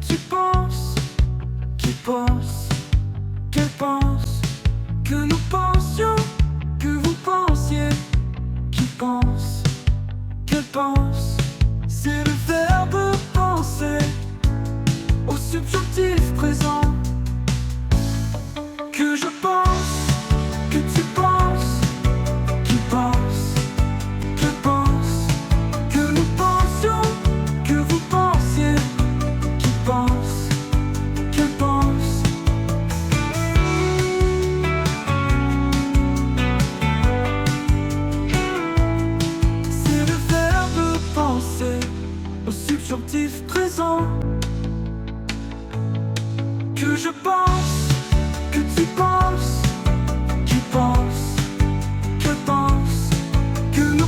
tu penses, qui pense, qu'elle pense, que nous pensions, que vous pensiez, qui pense, qu'elle pense. C'est le verbe penser au subjonctif présent. Que je pense, que tu penses, qui pense, que pense, que nous pensions, que vous pensiez, qui pense, qu'elle pense. C'est le verbe penser au subjonctif présent. Que je pense, que tu penses, qui pense, que pense, que nous